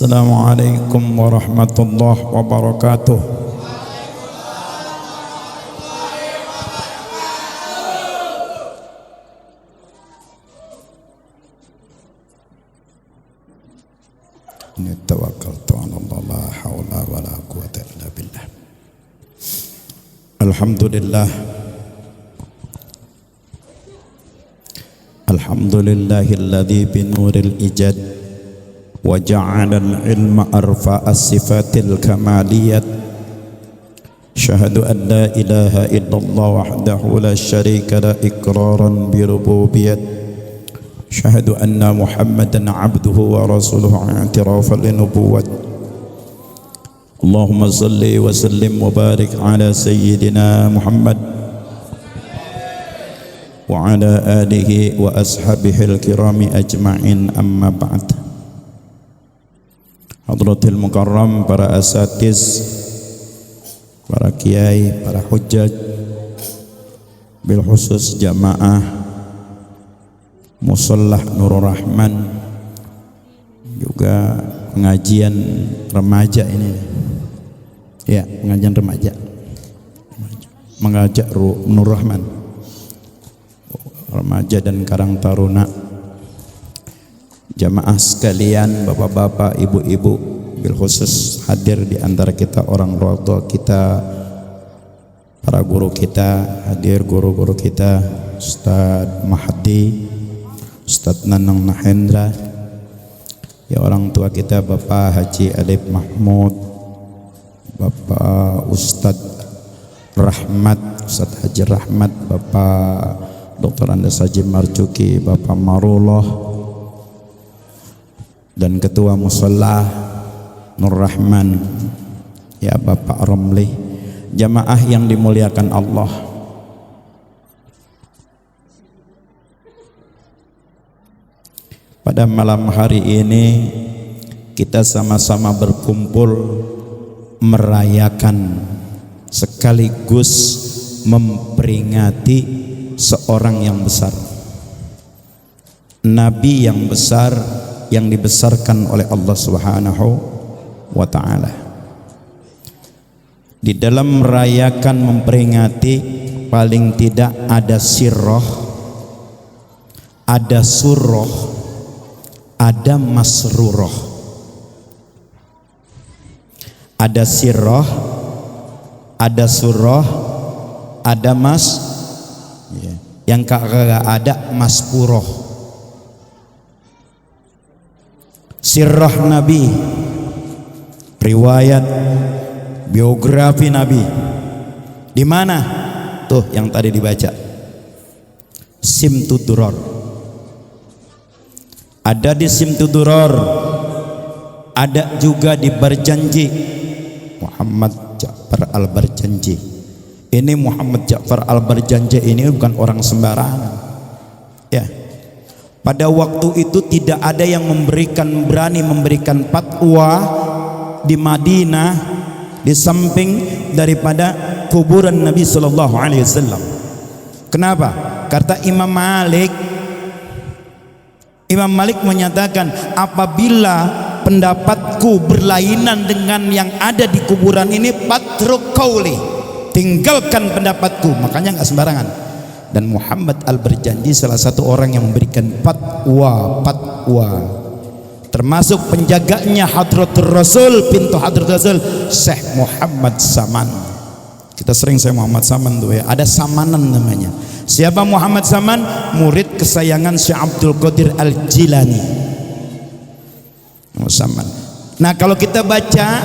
Assalamualaikum warahmatullahi wabarakatuh. Ini tawakkaltu 'ala Allah, la haula wala quwwata illa billah. Alhamdulillah. Alhamdulillahilladzi binuril ijad wa ja'alal ilma arfa'as sifatil kamaliyat. Syahadu an la ilaha illallah wahdahu la syarika la iqraran bi rububiyyah. Syahadu anna Muhammadan abduhu wa rasuluhu i'tirafan li nubuwwat. Allahumma salli wa sallim wa barik ala sayyidina Muhammad wa ala alihi wa ashabihil kirami ajma'in, amma ba'd. Hadratil mukarram, para asatiz, para kiai, para hujjaj, bil khusus jamaah Musallah Nurul Rahman, juga pengajian remaja ini ya, pengajian remaja mengajak Nurul Rahman, remaja dan Karang Taruna, jamaah sekalian, bapak-bapak, ibu-ibu, bil khusus hadir di antara kita orang tua kita, para guru kita, hadir guru-guru kita, Ustadz Mahdi, Ustadz Nanang Nahendra, ya orang tua kita Bapak Haji Alif Mahmud, Bapak Ustadz Rahmat, Ustadz Haji Rahmat, Bapak Dr. Andes Haji Marjuki, Bapak Marullah, dan Ketua Musallah Nur Rahman, ya Bapak Romli, jamaah yang dimuliakan Allah. Pada malam hari ini kita sama-sama berkumpul merayakan sekaligus memperingati seorang yang besar, Nabi yang besar yang dibesarkan oleh Allah Subhanahu wa ta'ala. Di dalam merayakan memperingati, paling tidak ada sirroh, ada surroh, ada masruroh. Ada sirroh, ada surroh, ada yang kagak ada maspuroh. Sirroh Nabi, riwayat biografi Nabi, di mana tuh yang tadi dibaca, Simtuduror, ada di Simtuduror, ada juga di Berjanji, Muhammad Ja'far Al-Berjanji. Ini Muhammad Ja'far Al-Berjanji ini bukan orang sembarangan ya. Pada waktu itu tidak ada yang berani memberikan fatwa di Madinah di samping daripada kuburan Nabi sallallahu alaihi wasallam. Kenapa? Kata Imam Malik menyatakan, apabila pendapatku berlainan dengan yang ada di kuburan ini, patruk qauli, tinggalkan pendapatku. Makanya nggak sembarangan. Dan Muhammad Al-Berjanji salah satu orang yang memberikan fatwa, termasuk penjaganya Hadratul Rasul, pintu Hadratul Rasul, Syekh Muhammad Saman. Kita sering Syekh Muhammad Saman tuh ya, ada Samanan namanya. Siapa Muhammad Saman? Murid kesayangan Syekh Abdul Qadir Al-Jilani. Saman. Nah, kalau kita baca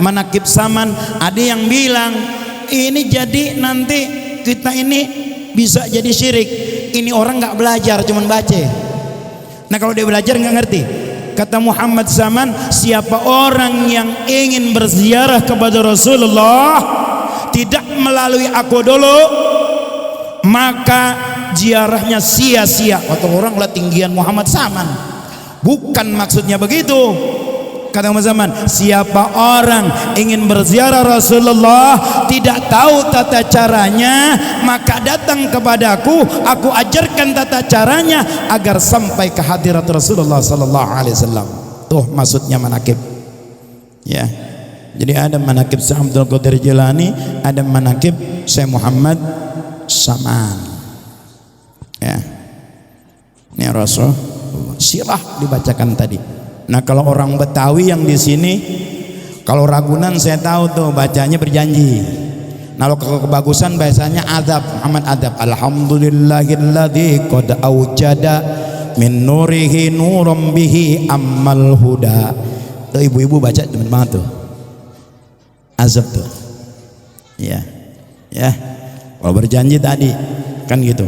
manaqib Saman, ada yang bilang ini jadi nanti kita ini bisa jadi syirik. Ini orang nggak belajar, cuman baca. Nah, kalau dia belajar nggak ngerti. Kata Muhammad Saman, siapa orang yang ingin berziarah kepada Rasulullah tidak melalui aku dulu, maka ziarahnya sia-sia. Atau orang lah tinggian Muhammad Saman. Bukan maksudnya begitu. Kata Muhammad Saman, siapa orang ingin berziarah Rasulullah tidak tahu tata caranya, maka datang kepadaku, aku ajarkan tata caranya agar sampai ke hadirat Rasulullah sallallahu alaihi wasallam. Tuh maksudnya manaqib. Ya. Jadi ada manaqib Syekh Abdul Qadir Jilani, ada manaqib Syekh Muhammad Saman. Ya. Ini Rasul sirah dibacakan tadi. Nah, kalau orang Betawi yang di sini, kalau Ragunan saya tahu tuh bacanya berjanji. Nah, kalau kebagusan bahasanya adab, Muhammad adab. Alhamdulillahilladzi qad aujada min nurihi nurum bihi ammal huda. Tuh ibu-ibu baca teman banget tuh. Azab tuh. Ya. Ya. Kalau berjanji tadi kan gitu.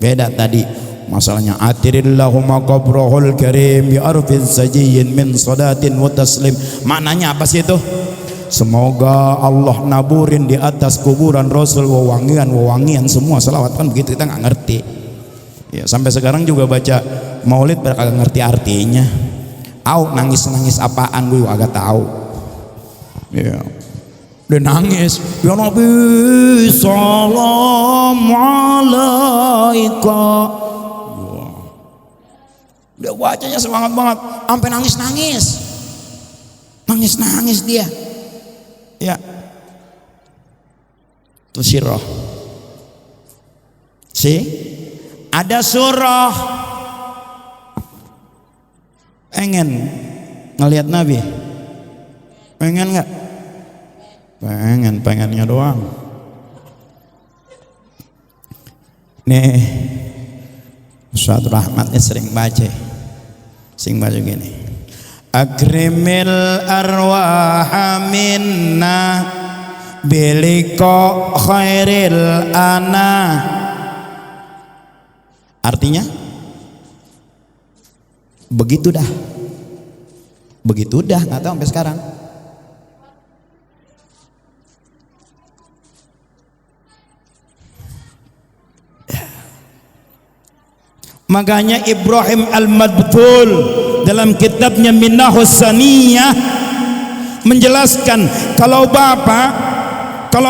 Beda tadi. Masalahnya atirillahumma qabrahul karim bi arfin sajiyyin min salatin wa taslim. Maknanya apa sih itu? Semoga Allah naburin di atas kuburan Rasul wewangian semua selawat, kan begitu, kita nggak ngerti. Ya, sampai sekarang juga baca maulid kagak ngerti artinya. Au nangis apaan gue agak tahu. Ya. Dia nangis, ya Nabi salam alaika. Dia bacanya semangat banget, sampai nangis dia. Ya, itu sirah. Ada surah. Pengen ngelihat Nabi? Pengen nggak? Pengennya doang. Nih, Ustaz Rahmatnya sering baca gini. Akrimil arwaha minna biliko khairil ana. Artinya begitu dah, nggak tahu sampai sekarang. Makanya Ibrahim Al-Madbul dalam kitabnya Minahus Saniyah menjelaskan kalau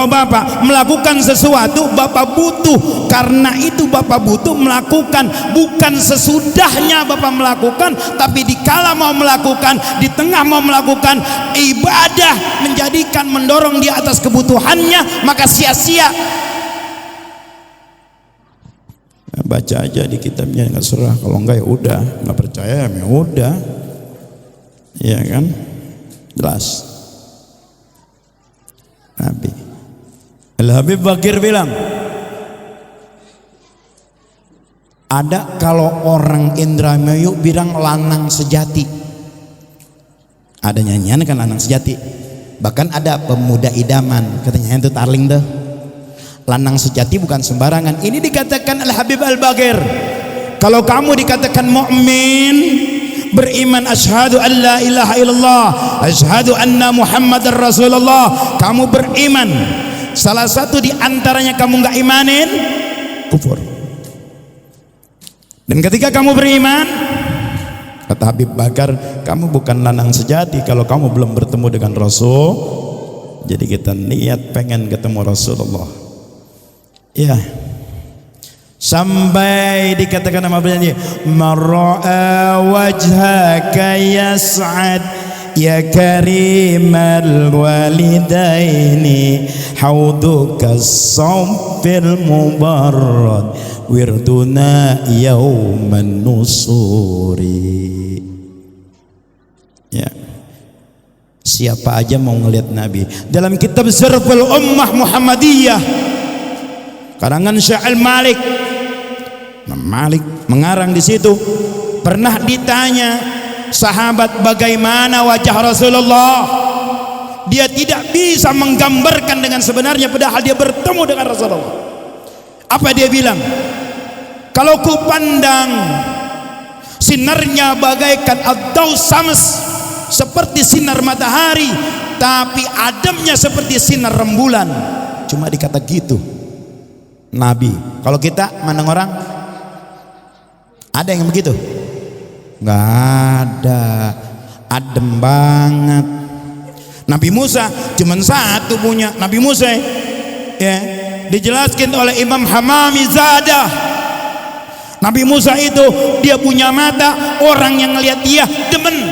bapak melakukan sesuatu, bapak butuh, karena itu bapak butuh melakukan, bukan sesudahnya bapak melakukan, tapi dikala mau melakukan, di tengah mau melakukan ibadah, menjadikan mendorong di atas kebutuhannya, maka sia-sia. Baca aja di kitabnya, nggak serah. Kalau enggak ya udah, nggak percaya ya udah, ya kan, jelas. Nabi Al-Habib Bakir bilang, ada kalau orang Indramayu bilang lanang sejati, ada nyanyian kan lanang sejati, bahkan ada pemuda idaman katanya itu Tarling tuh. Lanang sejati bukan sembarangan. Ini dikatakan Al-Habib Al-Bakir. Kalau kamu dikatakan mukmin, beriman asyhadu an la ilaha illallah, asyhadu anna Muhammadar Rasulullah, kamu beriman, salah satu di antaranya kamu nggak imanin, kufur. Dan ketika kamu beriman, kata Habib Bakar, kamu bukan lanang sejati kalau kamu belum bertemu dengan Rasul. Jadi kita niat pengen ketemu Rasulullah. Ya, sampai dikatakan nama penyanyi, mar'a wajhaka yas'ad ya karimal walidaini hauduka sawfil mubarrad wirduna yauman nusuri. Ya, siapa aja mau ngelihat Nabi. Dalam kitab Zarful Ummah Muhammadiyah karangan Syekh Al-Malik, Malik mengarang di situ, pernah ditanya sahabat bagaimana wajah Rasulullah, dia tidak bisa menggambarkan dengan sebenarnya padahal dia bertemu dengan Rasulullah. Apa dia bilang? Kalau ku pandang sinarnya bagaikan ad-daus syams, seperti sinar matahari, tapi ademnya seperti sinar rembulan. Cuma dikata gitu Nabi. Kalau kita mandang orang, ada yang begitu? Nggak ada, adem banget. Nabi Musa cuman satu punya, Nabi Musa ya, dijelaskan oleh Imam Hamami Zadah. Nabi Musa itu dia punya mata, orang yang ngelihat dia demen.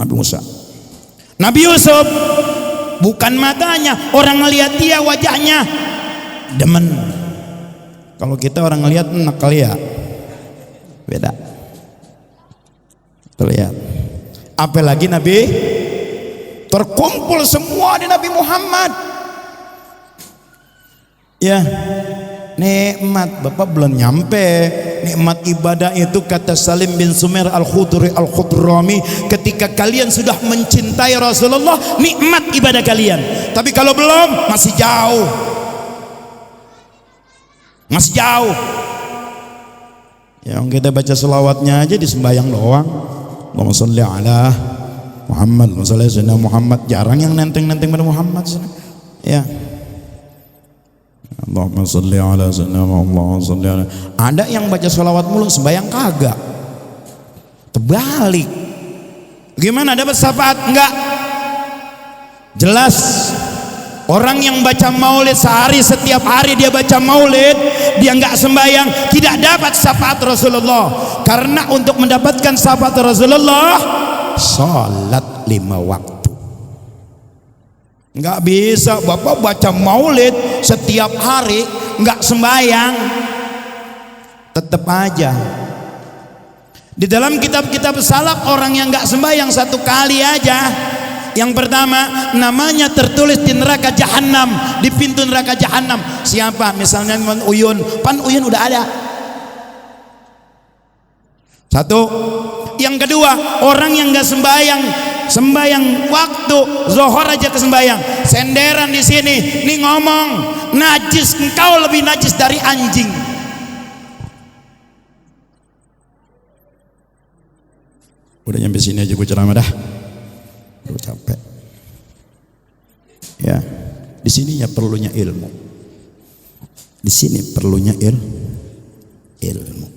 Nabi Musa. Nabi Yusuf, bukan matanya, orang ngelihat dia wajahnya demen. Kalau kita orang ngelihat enak kali ya, beda. Terlihat. Apalagi Nabi, terkumpul semua di Nabi Muhammad. Ya, nikmat Bapak belum nyampe. Nikmat ibadah itu kata Salim bin Sumair Al-Khudri Al-Khudrami, ketika kalian sudah mencintai Rasulullah, nikmat ibadah kalian. Tapi kalau belum, masih jauh. Masih jauh. Yang kita baca selawatnya aja di sembahyang doang. Allahumma sholli ala Muhammad, Allahumma sholli ala Muhammad. Jarang yang nenteng-nenteng pada Muhammad. Ya. Allahumma sholli ala sayyidina Muhammad, sholli ala. Ada yang baca sholawat mulu sembahyang kagak. Terbalik. Gimana dapat syafaat? Enggak. Jelas. Orang yang baca maulid sehari, setiap hari dia baca maulid, dia enggak sembahyang, tidak dapat syafaat Rasulullah. Karena untuk mendapatkan syafaat Rasulullah, salat 5 waktu. Nggak bisa Bapak baca maulid setiap hari nggak sembahyang, tetap aja. Di dalam kitab-kitab salaf orang yang nggak sembahyang 1 kali aja, yang pertama namanya tertulis di neraka jahanam, di pintu neraka jahanam. Siapa? Misalnya Uyun, Pan Uyun udah ada. 1. Yang kedua, orang yang nggak sembahyang waktu zuhur aja ke sembahyang, senderan di sini, nih ngomong najis, engkau lebih najis dari anjing. Udah nyampe sini aja gue ceramah dah, udah capek. Ya, di sini ya perlunya ilmu. Di sini perlunya ilmu.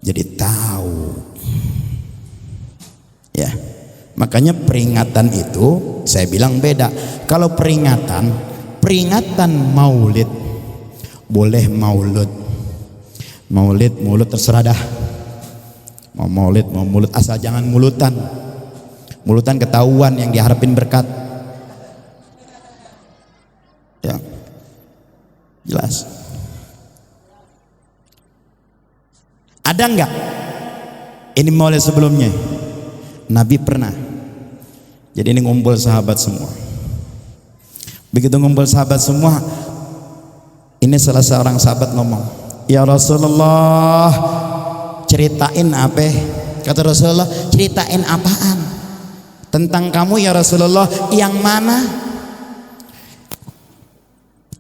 Jadi tahu. Ya, makanya peringatan itu saya bilang beda. Kalau peringatan maulid, boleh maulud, mulut terserah dah. Mau maulid, mau mulut, asal jangan mulutan. Mulutan ketahuan yang diharapin berkat. Ya, jelas. Ada enggak ini maulid sebelumnya? Nabi pernah. Jadi ini ngumpul sahabat semua. Begitu ngumpul sahabat semua, ini salah seorang sahabat ngomong, ya Rasulullah, ceritain apa? Kata Rasulullah, ceritain apaan? Tentang kamu ya Rasulullah. Yang mana?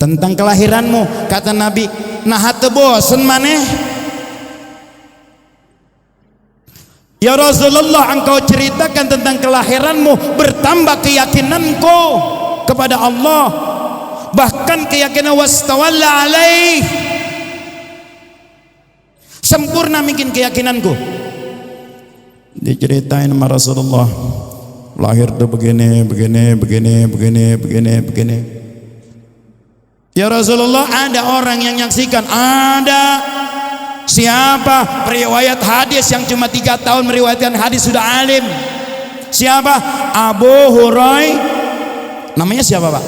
Tentang kelahiranmu. Kata Nabi, nah hate bosen maneh. Ya Rasulullah, engkau ceritakan tentang kelahiranmu, bertambah keyakinanku kepada Allah, bahkan keyakinan wastawalla alaih, sempurna mungkin keyakinanku. Diceritain sama Rasulullah, lahir tuh begini. Ya Rasulullah, ada orang yang menyaksikan? Ada. Siapa? Periwayat hadis yang cuma 3 tahun meriwayatkan hadis sudah alim. Siapa? Abu Hurairah. Namanya siapa Pak?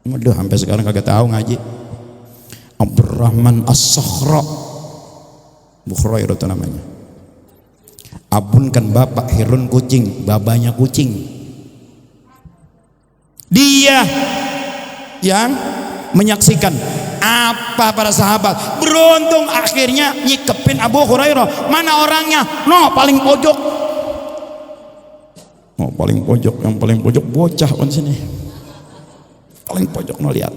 Waduh, sampai sekarang kagak tahu ngaji. Abdurrahman As-Sakhra, Abu Hurairah itu namanya. Abun kan bapak, Hirun kucing, babanya kucing. Dia yang menyaksikan. Apa para sahabat beruntung akhirnya nyikepin Abu Hurairah. Mana orangnya? No, paling pojok. Oh, paling pojok, yang paling pojok bocah kan sini. Paling pojok no, lihat.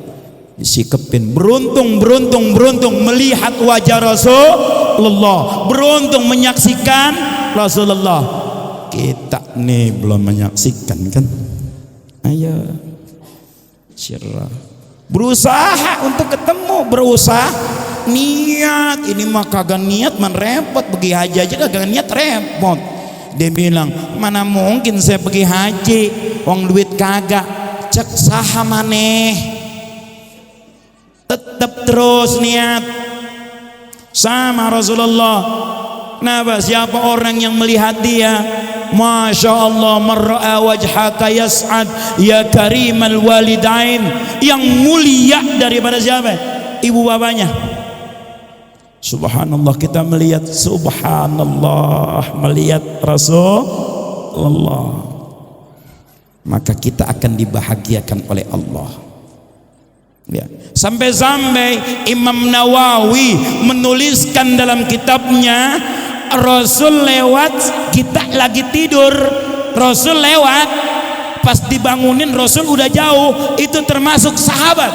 Disikepin. Beruntung melihat wajah Rasulullah. Beruntung menyaksikan Rasulullah. Kita nih belum menyaksikan kan? Ayo. Syirah. Berusaha untuk ketemu, berusaha niat. Ini mah kagak niat man repot, pergi haji aja kagak niat repot. Dia bilang, mana mungkin saya pergi haji, wong duit kagak. Cek saha maneh, tetap terus niat sama Rasulullah. Kenapa? Siapa orang yang melihat dia, Masya Allah, mar'a wajhaka yas'ad ya karimal walidain, yang mulia daripada siapa? Ibu bapaknya. Subhanallah, kita melihat, subhanallah, melihat Rasulullah, maka kita akan dibahagiakan oleh Allah. Ya. Sampai-sampai Imam Nawawi menuliskan dalam kitabnya, Rasul lewat, kita lagi tidur, Rasul lewat, pas dibangunin Rasul udah jauh, itu termasuk sahabat.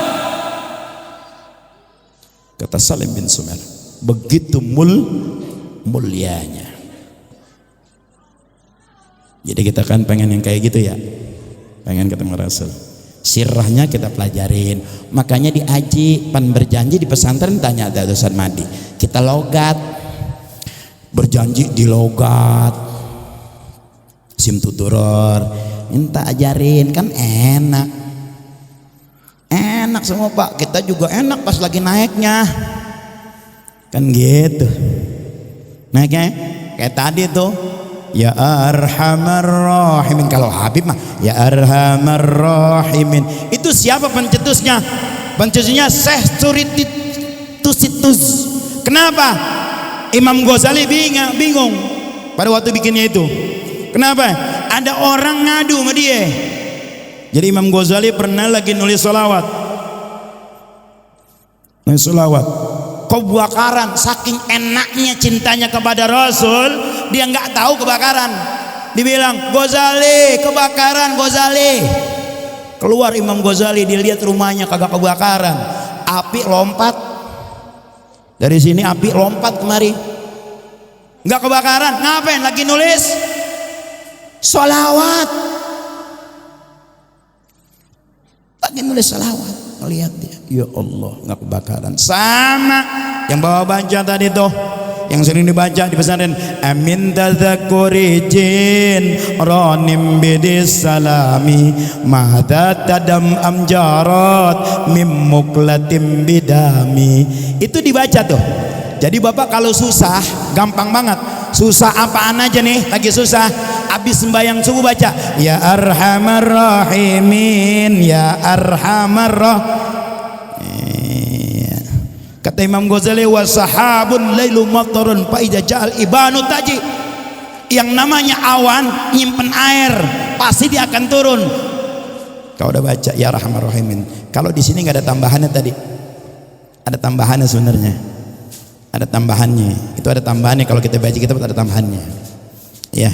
Kata Salim bin Sumail, begitu mulianya. Jadi kita kan pengen yang kayak gitu ya, pengen ketemu Rasul. Sirahnya kita pelajarin, makanya di Aji pan berjanji di pesantren, tanya ada Ustaz Madi, kita logat, berjanji di logat, sim tuturor, minta ajarin, kan enak semua Pak, kita juga enak pas lagi naiknya, kan gitu naiknya kayak tadi tuh, ya arhamar rahimin. Kalau Habib mah ya arhamar rahimin. Itu siapa pencetusnya? Pencetusnya Syekh Tusitus. Kenapa? Imam Ghazali bingung pada waktu bikinnya itu. Kenapa? Ada orang ngadu sama dia. Jadi Imam Ghazali pernah lagi nulis sholawat. Kebakaran, saking enaknya cintanya kepada Rasul, dia nggak tahu kebakaran. Dibilang, Ghazali kebakaran, Ghazali. Keluar Imam Ghazali, dilihat rumahnya kagak kebakaran, api lompat dari sini, api lompat kemari, nggak kebakaran. Ngapain? Lagi nulis sholawat, lagi nulis sholawat. Lihat dia, ya Allah, nggak kebakaran. Sama yang bawa baca tadi tuh, yang sering dibaca di pesantren, amin tadzakuri jin ranim bidis salami mahda tadam amjarat mim muklatim bidami. Itu dibaca tuh. Jadi Bapak kalau susah, gampang banget. Susah apaan aja nih, lagi susah, habis sembahyang subuh baca ya arhamar rahimin, ya arhamar Kata Imam Ghazali, wasahabun lailu matarun fa idza ja'al ibanu taji. Yang namanya awan nyimpen air, pasti dia akan turun. Kau udah baca ya arhamar rahimin. Kalau di sini nggak ada tambahannya tadi, ada tambahannya sebenarnya. Ada tambahannya, itu ada tambahannya. Kalau kita baca kitab ada tambahannya. Ya,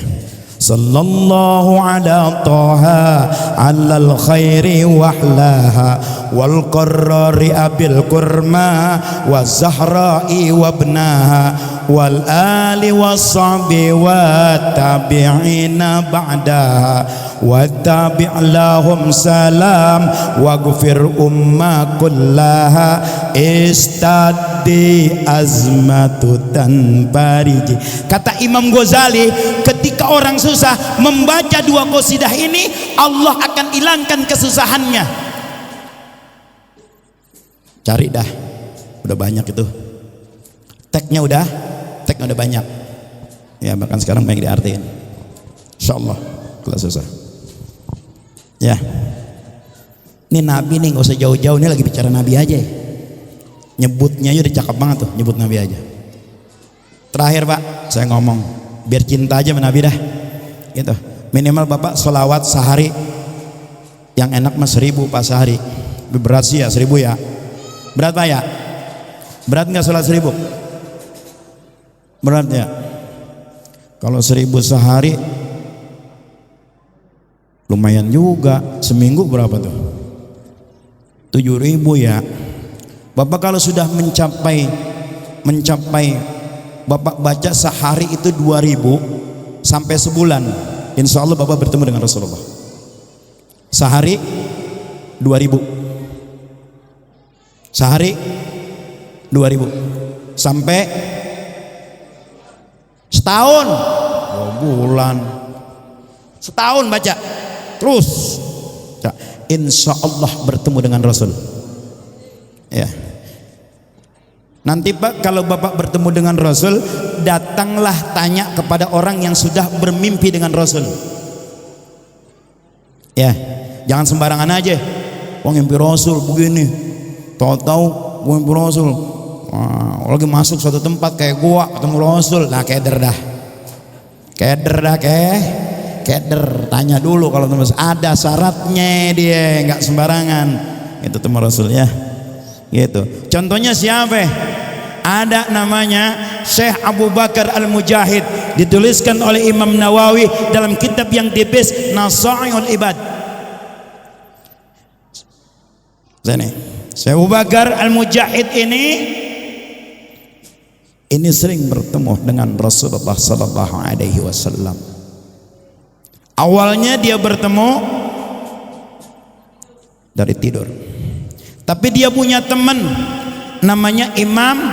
sallallahu ala taha alal khairi wahlaha wal qarrari abil kurma wa zahra'i wabnaha wal ali was-sahbi wa tabi'ina ba'daha wa tabi' lahum salam waghfir umma kullaha istadi azmatu tanbariji. Kata Imam Ghazali, ketika orang susah membaca dua qasidah ini, Allah akan hilangkan kesusahannya. Cari dah, udah banyak itu tagnya, udah banyak ya, bahkan sekarang banyak diartiin, insyaallah kalau susah ya. Ini Nabi nih, gak usah jauh-jauh, ini lagi bicara Nabi aja ya. Nyebutnya aja udah cakep banget tuh, nyebut Nabi aja. Terakhir Pak, saya ngomong biar cinta aja sama Nabi dah gitu. Minimal Bapak sholawat sehari, yang enak mah 1000 Pak sehari. Berat sih ya 1000 ya. Berat Pak ya? Berat nggak sholat 1000? Berat ya. Kalau 1000 sehari lumayan juga. Seminggu berapa tuh? 7.000 ya. Bapak kalau sudah mencapai Bapak baca sehari itu 2000 sampai sebulan, insya Allah Bapak bertemu dengan Rasulullah. Sehari 2000, sehari 2000 sampai setahun, 2 bulan, setahun baca terus, insya Allah bertemu dengan Rasul ya. Nanti Pak, kalau Bapak bertemu dengan Rasul, datanglah tanya kepada orang yang sudah bermimpi dengan Rasul. Ya, jangan sembarangan aja. Oh, mimpi Rasul begini. Tahu-tahu mimpi Rasul. Wah, lagi masuk suatu tempat kayak gua ketemu Rasul, nah keder dah. Keder. Tanya dulu kalau teman ada syaratnya, dia nggak sembarangan. Itu temu Rasul ya. Gitu. Contohnya siapa? Ada namanya Syekh Abu Bakar Al-Mujahid, dituliskan oleh Imam Nawawi dalam kitab yang tipis Nasaihul Ibad. Sini, Syekh Abu Bakar Al-Mujahid ini sering bertemu dengan Rasulullah sallallahu alaihi wasallam. Awalnya dia bertemu dari tidur. Tapi dia punya teman namanya Imam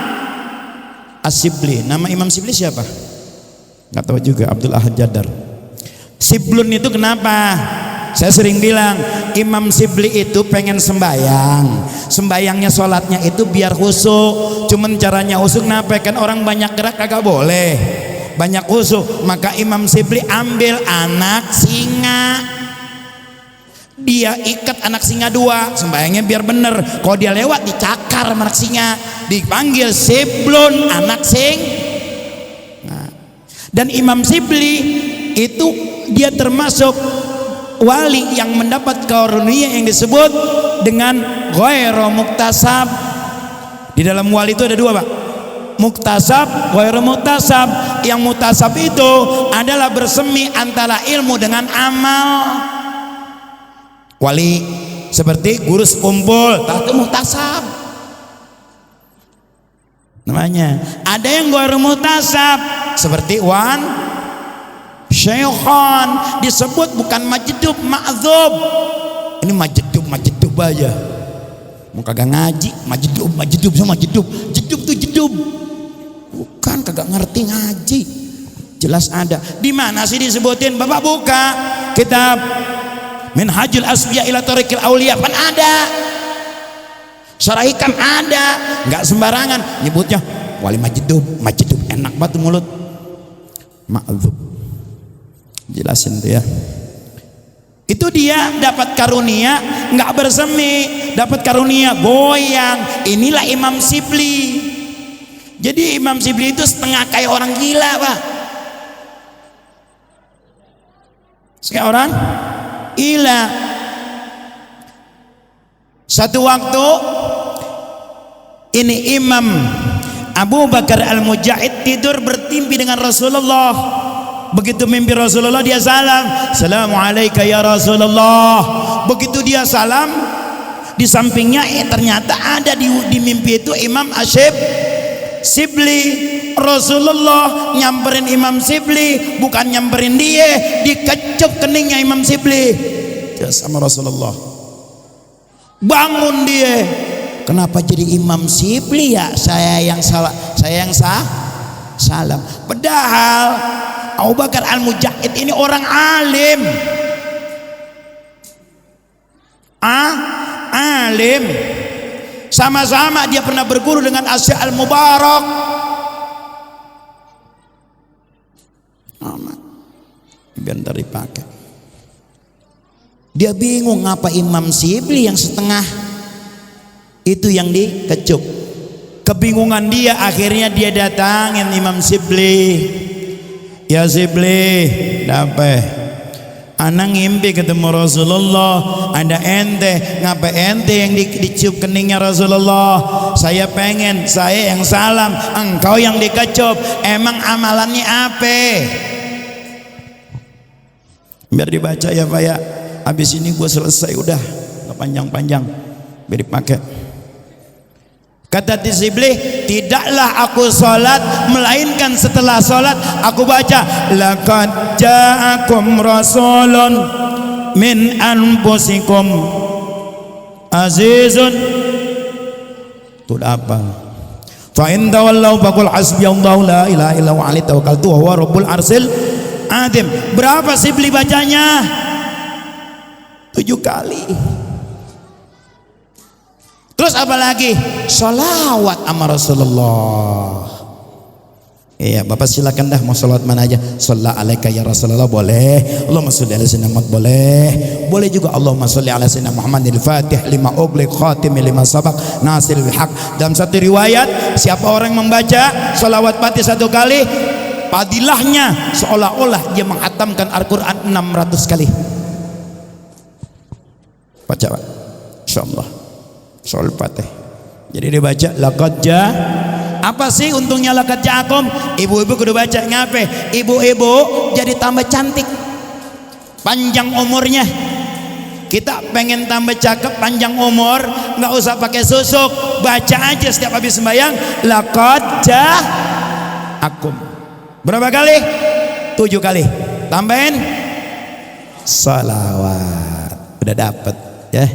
As-Sibli. Nama Imam Sibli siapa? Nggak tahu juga, Abdul Ahad Jadar. Siblun itu kenapa? Saya sering bilang Imam Sibli itu pengen sembayang. Sembayangnya, sholatnya itu biar khusyuk. Cuman caranya khusyuk kenapa? Kan orang banyak gerak kagak boleh. Banyak khusyuk. Maka Imam Sibli ambil anak singa. Dia ikat anak singa 2, sembayangnya biar bener. Kalau dia lewat dicakar anak singa, dipanggil Siblun, anak sing. Nah, dan Imam Sibli itu dia termasuk wali yang mendapat karunia yang disebut dengan ghairu muktasab. Di dalam wali itu ada 2 Pak, muktasab, ghairu muktasab. Yang muktasab itu adalah bersemi antara ilmu dengan amal. Wali seperti guru sekumpul, itu muktasab namanya. Ada yang ghairu muktasab seperti wan syekhon, disebut bukan majdub, ma'dzub. Ini majdub aja, mau kagak ngaji majdub sama majdub. Jedub tuh jedub, bukan kagak ngerti ngaji. Jelas ada. Di mana sih disebutin? Bapak buka kitab Minhajul Asfiya ila Thariqil Auliya, kan ada. Syarah Hikam ada. Nggak sembarangan nyebutnya wali majdub enak banget mulut. Ma'dzub, jelasin tuh ya. Itu dia dapat karunia nggak bersemi, dapat karunia goyang. Inilah Imam Sibli. Jadi Imam Sibli itu setengah kayak orang gila Pak. Kayak orang gila. Satu waktu ini Imam Abu Bakar Al-Mujahid tidur bertimpi dengan Rasulullah. Begitu mimpi Rasulullah dia salam, Assalamualaikum ya Rasulullah. Begitu dia salam, di sampingnya ternyata ada di mimpi itu Imam Sibli. Rasulullah nyamperin Imam Sibli, bukan nyamperin dia, dikecup keningnya Imam Sibli sama Rasulullah. Bangun dia, kenapa jadi Imam Sibli ya? Saya yang salam. Padahal Abu Bakar Al-Mujahid ini orang alim. Alim. Sama-sama dia pernah berguru dengan Asy' Al-Mubarak. Biar dipakai. Dia bingung ngapa Imam Sibli yang setengah itu yang dikecup. Kebingungan dia, akhirnya dia datangin Imam Sibli. Ya Sibli, dape anak ngimpi ketemu Rasulullah, ada ente, ngapa ente yang dicium keningnya Rasulullah? Saya pengen, saya yang salam, engkau yang dikecup. Emang amalannya apa? Biar dibaca ya Pak ya. Habis ini gue selesai udah, nggak panjang-panjang, biar dipakai. Kata Sibli, tidaklah aku sholat melainkan setelah sholat aku baca laqad ja'akum rasulun min anfusikum azizun. Itu apa? Fa in tawallaw faqul hasbiyallahu la ilaha illa huwa alaihi tawakkaltu wa huwa rabbul arsil azim. Berapa Sibli bacanya? 7 kali. Terus Terus apalagi? Sholawat sama Rasulullah. Iya, Bapak silakan dah mau salawat mana aja. Shalla alaika ya Rasulullah boleh. Allahumma sholli ala sayyidina Muhammad boleh. Boleh juga Allahumma sholli ala sayyidina Muhammadil Fatih lima ughliq khatim lima sabaq nasiril haq. Dalam satu riwayat, siapa orang membaca salawat Fatih satu kali, padilahnya seolah-olah dia menghatamkan Al-Qur'an 600 kali. Baca Pak. Insyaallah. Salawat Fatih. Jadi dia baca laqad ja. Apa sih untungnya laqad ja'akum? Ibu-ibu kudu baca. Ngapain? Ibu-ibu jadi tambah cantik, panjang umurnya. Kita pengen tambah cakep, panjang umur, nggak usah pakai susuk, baca aja setiap habis sembahyang laqad ja'akum. Berapa kali? 7 kali. Tambahin salawat. Udah dapet ya,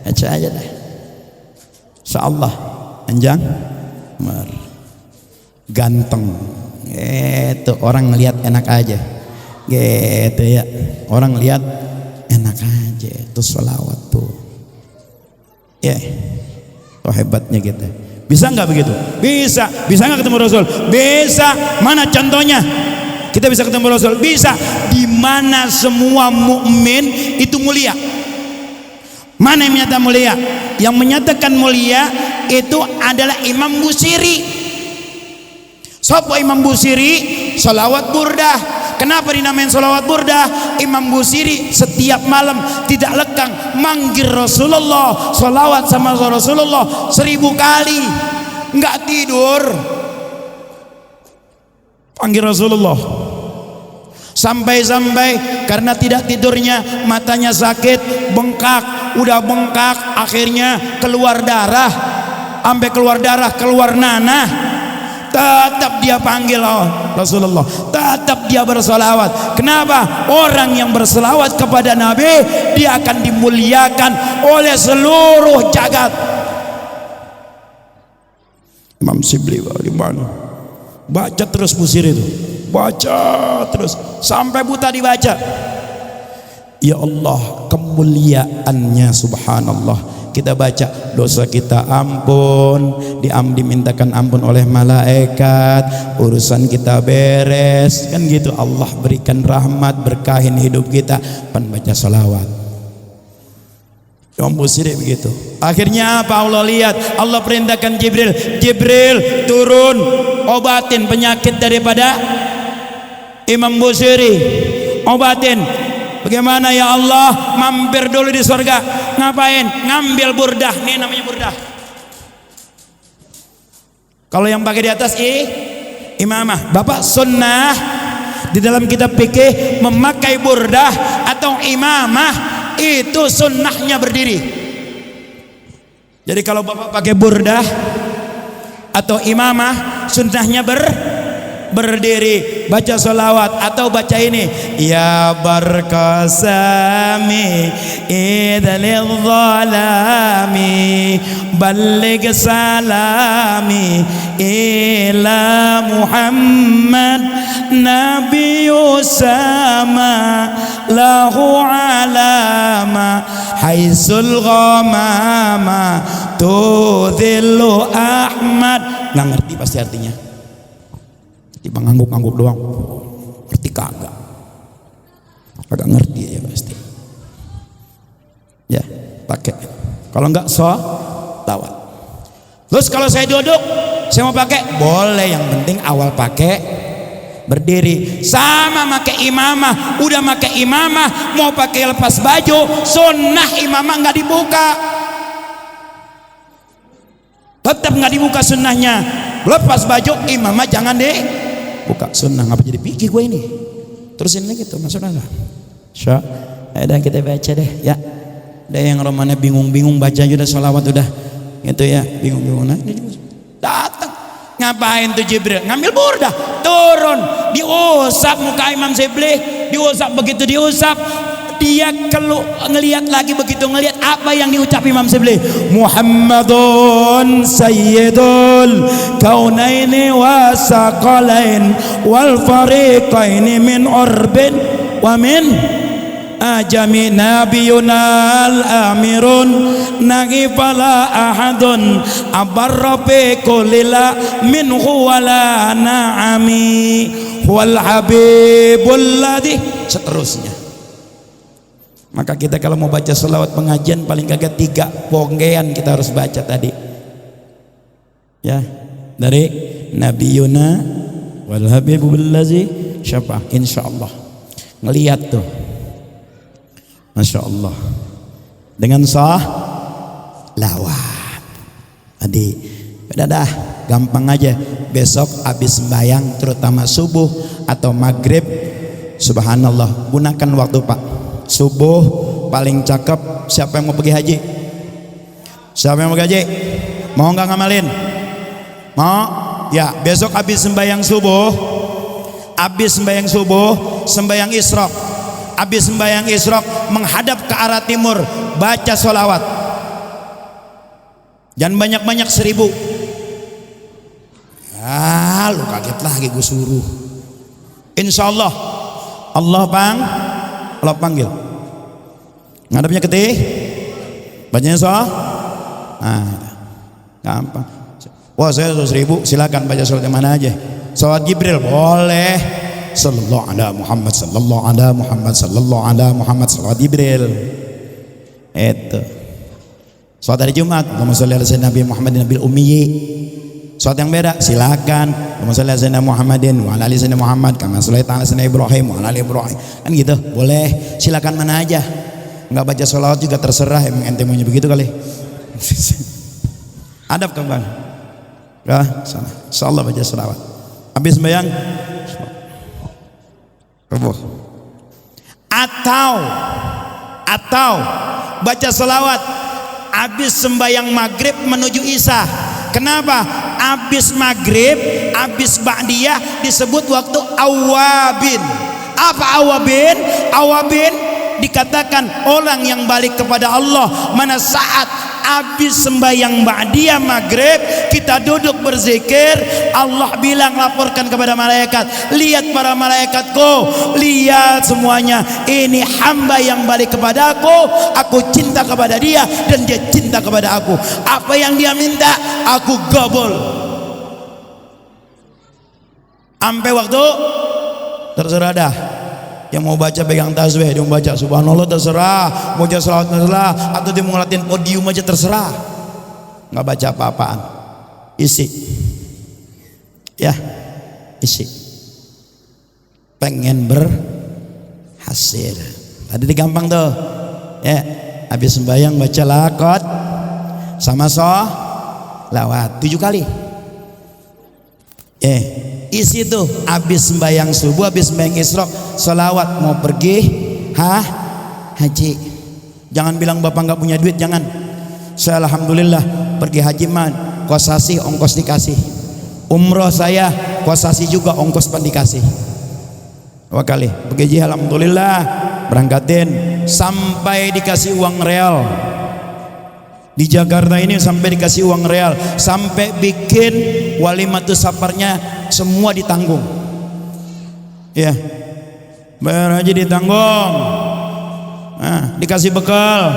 baca aja deh. Insyaallah panjang umur, ganteng gitu, orang lihat enak aja gitu ya, orang lihat enak aja. Itu sholawat tuh ya, tuh hebatnya gitu. Bisa nggak begitu? Bisa. Bisa nggak ketemu Rasul? Bisa. Mana contohnya kita bisa ketemu Rasul? Bisa. Di mana semua mukmin itu mulia? Mana yang menyatakan mulia? Yang menyatakan mulia itu adalah Imam Busiri. Sapa Imam Busiri? Sholawat burdah. Kenapa dinamain sholawat burdah? Imam Busiri setiap malam tidak lekang manggil Rasulullah, sholawat sama Rasulullah 1000 kali, nggak tidur, panggil Rasulullah. Sampai-sampai karena tidak tidurnya matanya sakit, bengkak, udah bengkak akhirnya keluar darah, sampai keluar darah, keluar nanah, tetap dia panggil Rasulullah, tetap dia bersolawat. Kenapa? Orang yang bersolawat kepada Nabi dia akan dimuliakan oleh seluruh jagat. Imam Sibli di mana? Baca terus Busiri itu, baca terus sampai buta dibaca. Ya Allah, kemuliaannya subhanallah. Kita baca dosa kita ampun, dimintakan ampun oleh malaikat, urusan kita beres, kan gitu. Allah berikan rahmat, berkahin hidup kita, baca salawat. Imam Busiri begitu. Akhirnya apa? Allah lihat, Allah perintahkan Jibril turun obatin penyakit daripada Imam Busiri, obatin. Bagaimana ya Allah? Mampir dulu di surga. Ngapain? Ngambil burdah. Ini namanya burdah. Kalau yang pakai di atas imamah. Bapak sunnah di dalam kitab fikih memakai burdah atau imamah itu sunnahnya berdiri. Jadi kalau bapak pakai burdah atau imamah, sunnahnya berdiri, baca sholawat atau baca ini, ya barkasami idalil zalami balligh salami ila Muhammad nabi usama lahu alama haisul ghamama tudhillu Ahmad. Nggak ngerti pasti artinya, tiba ngangguk-ngangguk doang, ngerti kagak ngerti ya pasti ya, pakai. Kalau enggak tawat. Terus kalau saya duduk, saya mau pakai boleh, yang penting awal pakai berdiri. Sama pakai imamah, udah pakai imamah mau pakai lepas baju, sunnah imamah nggak dibuka, tetap nggak dibuka sunnahnya. Lepas baju imamah jangan deh buka, sunnah. Ngapa jadi pikir gue ini? Terusin lagi tuh, maksudnya enggak? Udah kita baca deh ya. Udah yang romannya bingung-bingung baca aja udah sholawat udah gitu ya, bingung-bingung. Nah ini datang, ngapain tuh Jibril? Ngambil burdah, turun, diusap muka Imam Sibli, diusap. Begitu diusap dia ngelihat lagi, begitu ngelihat apa yang diucap Imam Sibli, Muhammadun sayyidul kaunaini wa saqalain wal fariqaini min urbin wa min ajami nabiyuna al-amirun nagifala ahadun abarrabi kulila minhu wala na'ami wal habibul ladhi, seterusnya. Maka kita kalau mau baca selawat pengajian paling kagak 3 ponggean kita harus baca tadi ya, dari nabiyuna wal habibul ladzi syafa, insyaallah. Ngelihat tuh Masya Allah dengan lawat tadi udah dah, gampang aja. Besok habis sembahyang terutama subuh atau maghrib, subhanallah, gunakan waktu Pak. Subuh paling cakep. Siapa yang mau pergi haji? Siapa yang mau pergi haji? Mau nggak ngamalin? Mau? Ya, besok habis sembahyang subuh, sembahyang isyraq, habis sembahyang isyraq menghadap ke arah timur, baca sholawat. Jangan banyak-banyak 1000. Lu kaget lagi gue suruh. Insya Allah Allah panggil. Ngadepnya ketih, bacanya gampang. Wah, saya 1000, silakan baca sholat yang mana aja. Sholat Jibril boleh. Sallallahu ala Muhammad, sallallahu ala Muhammad, sallallahu ala Muhammad, sholat Jibril. Itu. Sholat hari Jumat, Allahumma sholli ala sayyidina Nabi Muhammadin nabil ummi. Sholat yang beda silakan, Allahumma sholli ala sayyidina Muhammadin wa ala ali sayyidina Muhammad kama shallaita ala sayyidina Ibrahim wa ala ali Ibrahim. Kan gitu, boleh. Silakan mana aja. Enggak baca sholawat juga terserah, emang ente maunya begitu kali. Adab kan Bang? Ya, sana. Insyaallah baca sholawat. Habis sembahyang rubuh. Atau baca sholawat habis sembahyang maghrib menuju isya. Kenapa? Habis maghrib, habis ba'diyah disebut waktu awabin. Apa awabin? Awabin dikatakan orang yang balik kepada Allah. Mana saat habis sembahyang ba'diyah maghrib kita duduk berzikir, Allah bilang, laporkan kepada malaikat, lihat para malaikatku, lihat semuanya, ini hamba yang balik kepadaku, aku cinta kepada dia dan dia cinta kepada aku. Apa yang dia minta aku gabul. Sampai waktu terserah dah. Yang mau baca pegang tasbih, dia mau baca subhanallah terserah, mau baca selawat terserah, atau dia mau ngeliatin podium aja terserah. Nggak baca apa-apaan, isi ya, isi pengen berhasil. Tadi gampang tuh ya, habis sembahyang baca lakot sama sholawat 7 kali. Isi tuh habis sembahyang subuh, habis sembahyang isyraq, sholawat mau pergi haji. Jangan bilang bapak nggak punya duit, jangan. Saya alhamdulillah pergi haji man, kosasi ongkos dikasih. Umroh saya kosasi juga ongkos pan dikasih. 2 kali pergi haji alhamdulillah, berangkatin sampai dikasih uang real. Di Jakarta ini sampai dikasih uang real, sampai bikin walimatus safarnya semua ditanggung. Ya, bayar haji ditanggung. Nah, dikasih bekal,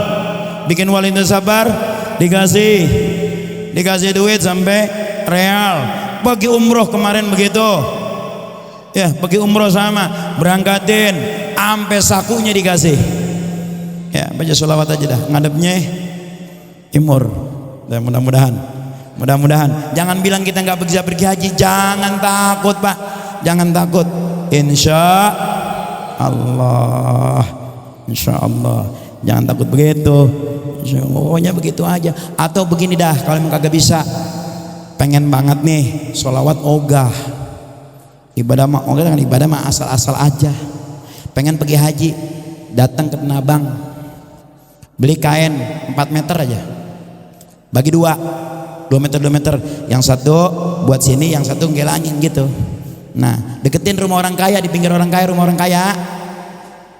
bikin walimatus safar, dikasih duit sampai real. Pergi umroh kemarin begitu. Ya, pergi umroh sama, berangkatin, sampai sakunya dikasih. Ya, baca sholawat aja dah, ngadepnya timur. Dan mudah-mudahan jangan bilang kita nggak bisa pergi haji. Jangan takut Pak, jangan takut. Insya Allah jangan takut begitu. Pokoknya begitu aja. Atau begini dah, kalau emang kagak bisa, pengen banget nih sholawat ogah, ibadah mah ogah kan, ibadah mah asal-asal aja. Pengen pergi haji, datang ke Tanah Abang, beli kain 4 meter aja, bagi 2 meter, yang satu buat sini, yang satu ngelangin gitu. Nah, deketin rumah orang kaya, di pinggir orang kaya, rumah orang kaya,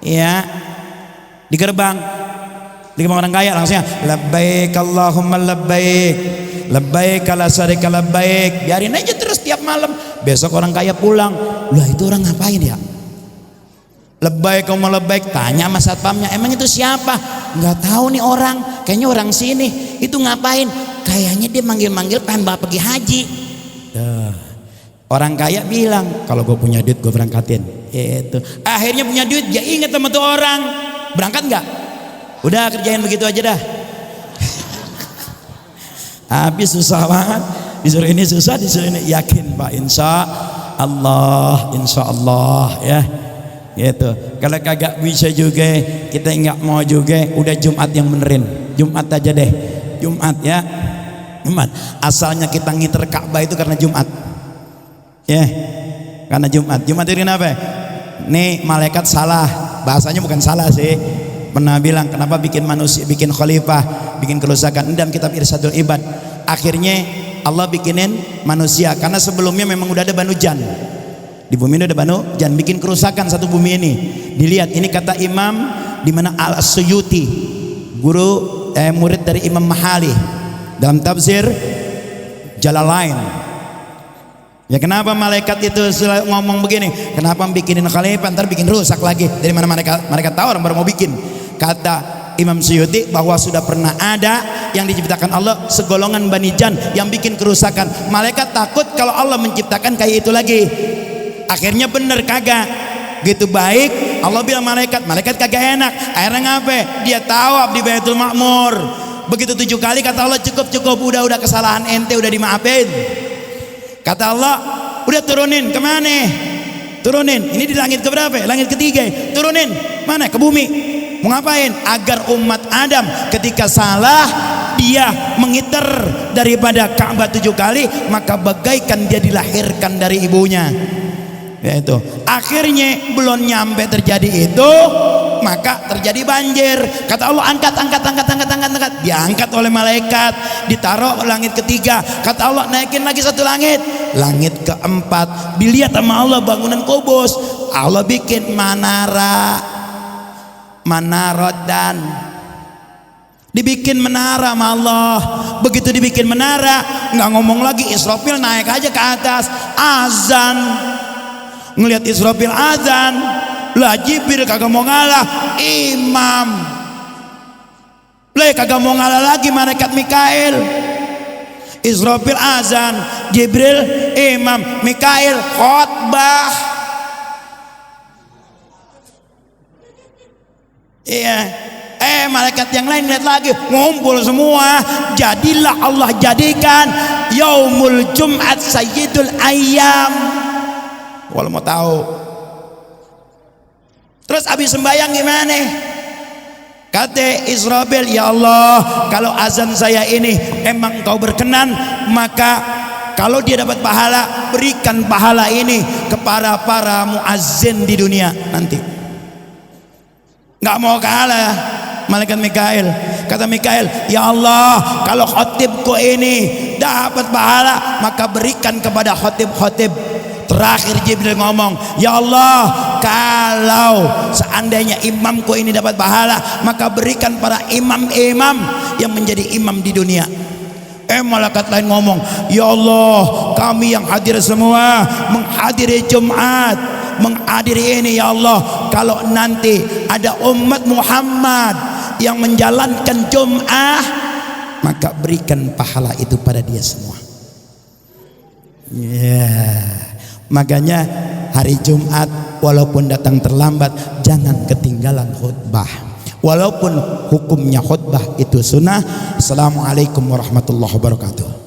ya, di gerbang, di rumah orang kaya langsungnya labbaik Allahumma labbaik, labbaik la syarika labbaik. Biarin aja terus tiap malam. Besok orang kaya pulang, lah itu orang ngapain ya? Lebbaik kaum lebbaik, tanya sama satpamnya, emang itu siapa? Nggak tahu nih orang, kayaknya orang sini. Itu ngapain? Kayaknya dia manggil-manggil pengen bapak pergi haji. Orang kaya bilang, kalau gue punya duit gue berangkatin. Itu akhirnya punya duit, dia inget sama tuh orang. Berangkat nggak? Udah kerjain begitu aja dah. Habis susah banget. Disuruh ini susah, disuruh ini yakin Pak, insya Allah ya. Gitu. Kalau kagak bisa juga, kita nggak mau juga, udah Jumat yang benerin. Jumat aja deh. Jumat ya. Jumat. Asalnya kita ngiter Ka'bah itu karena Jumat. Ya. Karena Jumat. Jumat itu kenapa? Nih malaikat salah. Bahasanya bukan salah sih. Pernah bilang kenapa bikin manusia, bikin khalifah, bikin kerusakan. Dalam kitab Irsyadul Ibad. Akhirnya Allah bikinin manusia karena sebelumnya memang udah ada Banu Jan. Di bumi ini ada Banu Jan bikin kerusakan satu bumi ini. Dilihat ini kata Imam di mana Al-Suyuti, guru murid dari Imam Mahali dalam tafsir Jalalain. Ya kenapa malaikat itu ngomong begini? Kenapa bikinin khalifah ntar bikin rusak lagi? Dari mana mereka tahu orang baru mau bikin? Kata Imam Suyuti bahwa sudah pernah ada yang diciptakan Allah segolongan Bani Jan yang bikin kerusakan. Malaikat takut kalau Allah menciptakan kayak itu lagi. Akhirnya bener kagak gitu baik. Allah bilang malaikat kagak enak. Akhirnya ngapain? Dia tawaf di Baitul Ma'mur. Begitu 7 kali kata Allah cukup, udah kesalahan ente udah dimaafin. Kata Allah udah turunin kemana? Turunin. Ini di langit keberapa? Langit ketiga. Turunin mana? Ke bumi. Mau ngapain? Agar umat Adam ketika salah dia mengiter daripada Ka'bah 7 kali, maka bagaikan dia dilahirkan dari ibunya. Yaitu akhirnya belum nyampe terjadi itu, maka terjadi banjir. Kata Allah angkat. Diangkat oleh malaikat, ditaruh langit ketiga. Kata Allah naikin lagi satu langit, langit keempat. Dilihat sama Allah bangunan kubus. Allah bikin dan dibikin menara sama Allah. Begitu dibikin menara, nggak ngomong lagi, Israfil naik aja ke atas, azan. Ngelihat Israfil azan, lah Jibril kagak mau ngalah, imam. Lah kagak mau ngalah lagi malaikat Mikail. Israfil azan, Jibril imam, Mikail khotbah. Iya. Malaikat yang lain lihat lagi, ngumpul semua. Jadilah Allah jadikan Yaumul Jum'at Sayyidul Ayyam. Kalau mau tahu. Terus habis sembahyang gimana? Kata Israfil, ya Allah, kalau azan saya ini emang Engkau berkenan, maka kalau dia dapat pahala, berikan pahala ini kepada para muazzin di dunia nanti. Nggak mau kalah malaikat Mikail. Kata Mikail, ya Allah, kalau khotibku ini dapat pahala, maka berikan kepada khotib-khotib. Terakhir Jibril ngomong, ya Allah, kalau seandainya imamku ini dapat pahala, maka berikan para imam-imam yang menjadi imam di dunia. Malaikat lain ngomong, ya Allah, kami yang hadir semua menghadiri Jumat, menghadiri ini, ya Allah, kalau nanti ada umat Muhammad yang menjalankan Jum'ah, maka berikan pahala itu pada dia semua. Makanya hari Jumat walaupun datang terlambat, jangan ketinggalan khutbah. Walaupun hukumnya khutbah itu sunnah. Assalamualaikum warahmatullahi wabarakatuh.